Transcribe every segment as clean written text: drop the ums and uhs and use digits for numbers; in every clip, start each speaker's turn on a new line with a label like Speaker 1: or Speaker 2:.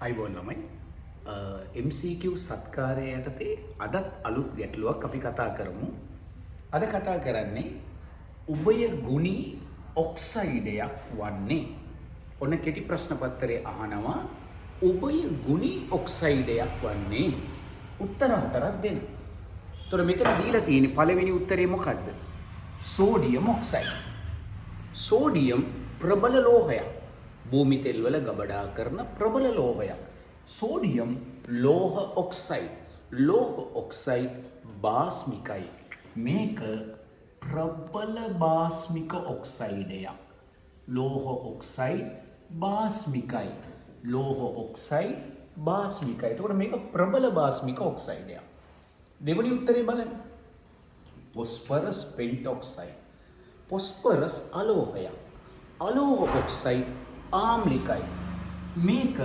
Speaker 1: අයිබෝන් ළමයි MCQ සත්කාරය යටතේ අදත් අලුත් ගැටලුවක් අපි කතා කරමු. අද කතා කරන්නේ උභය ගුණී ඔක්සයිඩයක් වන්නේ. ඔන්න කෙටි ප්‍රශ්න පත්‍රයේ අහනවා උභය ගුණී ඔක්සයිඩයක් වන්නේ. උත්තර හතරක් දෙන්න. එතකොට මෙතන දීලා තියෙන්නේ පළවෙනි උත්තරේ මොකද්ද? Sodium oxide. සෝඩියම් ප්‍රබල ලෝහයක්. භූමි තෙල් වල ගබඩා කරන ප්‍රබල ලෝහයක්. සෝඩියම් ලෝහ ඔක්සයිඩ්. ලෝහ ඔක්සයිඩ් බාස්මිකයි. මේක ප්‍රබල බාස්මික ඔක්සයිඩයක්. ලෝහ ඔක්සයිඩ් බාස්මිකයි. ලෝහ ඔක්සයිඩ් බාස්මිකයි. එතකොට මේක ප්‍රබල බාස්මික ඔක්සයිඩයක්. දෙවෙනි උත්තරේ බලන්න. ෆොස්ෆරස් පෙන්ටොක්සයිඩ්. ෆොස්ෆරස් අලෝහයක්. අලෝහ ඔක්සයිඩ් ආම්ලිකයි. මේක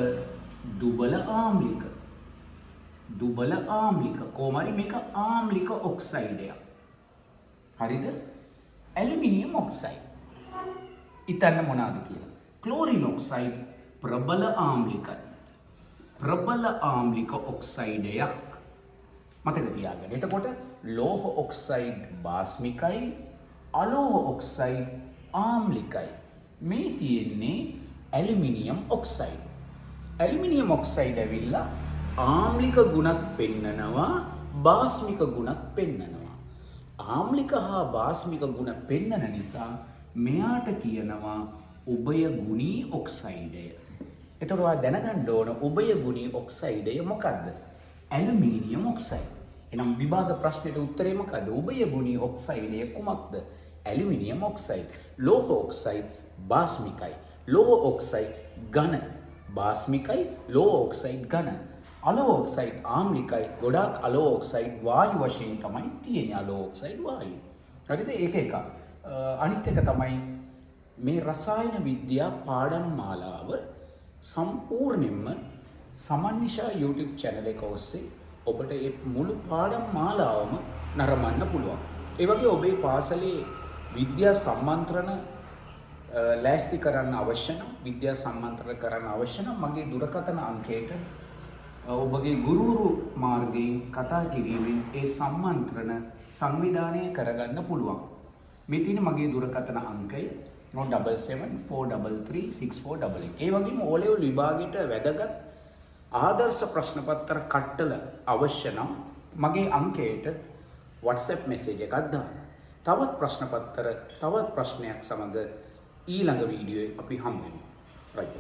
Speaker 1: දුබල ආම්ලික. දුබල ආම්ලික. කොහොමරි මේක ආම්ලික ඔක්සයිඩයක්. හරිද? Aluminium oxide. ඉතින් මොනවාද කියලා? ක්ලෝරින් ඔක්සයිඩ් ප්‍රබල ආම්ලිකයි. ප්‍රබල ආම්ලික ඔක්සයිඩයක්. මතක තියාගන්න. එතකොට ලෝහ ඔක්සයිඩ් බාස්මිකයි, අලෝහ ඔක්සයිඩ් ආම්ලිකයි. මේ තියෙන්නේ ඇලුමිනියම් ඔක්සයිඩ්. ඇලුමිනියම් ඔක්සයිඩ් ඇවිල්ලා ආම්ලික ගුණත් පෙන්නනවා, බාස්මික ගුණත් පෙන්නනවා. ආම්ලික හා බාස්මික ගුණ පෙන්නන නිසා මෙයාට කියනවා උභය ගුණී ඔක්සයිඩය. එතකොට ඔයා දැනගන්න ඕන උභය ගුණී ඔක්සයිඩය මොකද්ද? Aluminium oxide. එහෙනම් විභාග ප්‍රශ්නෙට උත්තරේ මොකද්ද? උභය ගුණී ඔක්සයිඩය කුමක්ද? Aluminium oxide. ලෝහ ඔක්සයිඩ් බාස්මිකයි. ලෝහ ඔක්සයිඩ් ඝන. බාස්මිකයි, ලෝහ ඔක්සයිඩ් ඝන. අලෝහ ඔක්සයිඩ් ආම්ලිකයි. ගොඩාක් අලෝහ ඔක්සයිඩ් වායු වශයෙන් තමයි තියෙන්නේ. අලෝහ ඔක්සයිඩ් වායු. හරිද? ඒක එක. අනිත් එක තමයි මේ රසායන විද්‍යා පාඩම් මාලාව සම්පූර්ණයෙන්ම සමන්නිෂා YouTube channel එක ඔස්සේ ඔබට මේ මුළු පාඩම් මාලාවම නරඹන්න පුළුවන්. ඒ වගේ ඔබේ පාසලේ විද්‍යා සම්මන්ත්‍රණ ලෑස්ති කරන්න අවශ්‍ය නම්, විද්‍යා සම්මන්ත්‍රණ කරන්න අවශ්‍ය නම් මගේ දුරකථන අංකයට ඔබගේ ගුරුවරු මාර්ගයෙන් කතා කිරීමෙන් ඒ සම්මන්ත්‍රණ සංවිධානය කරගන්න පුළුවන්. මේ තියෙන මගේ දුරකථන අංකය 077433648. ඒ වගේම O level විභාගයට වැදගත් ආදර්ශ ප්‍රශ්න පත්‍ර කට්ටල අවශ්‍ය නම් මගේ අංකයට WhatsApp message එකක් දාන්න. තවත් ප්‍රශ්න පත්‍ර, තවත් ප්‍රශ්නයක් සමග ඊළඟ වීඩියෝවේ අපි හමු වෙමු. right.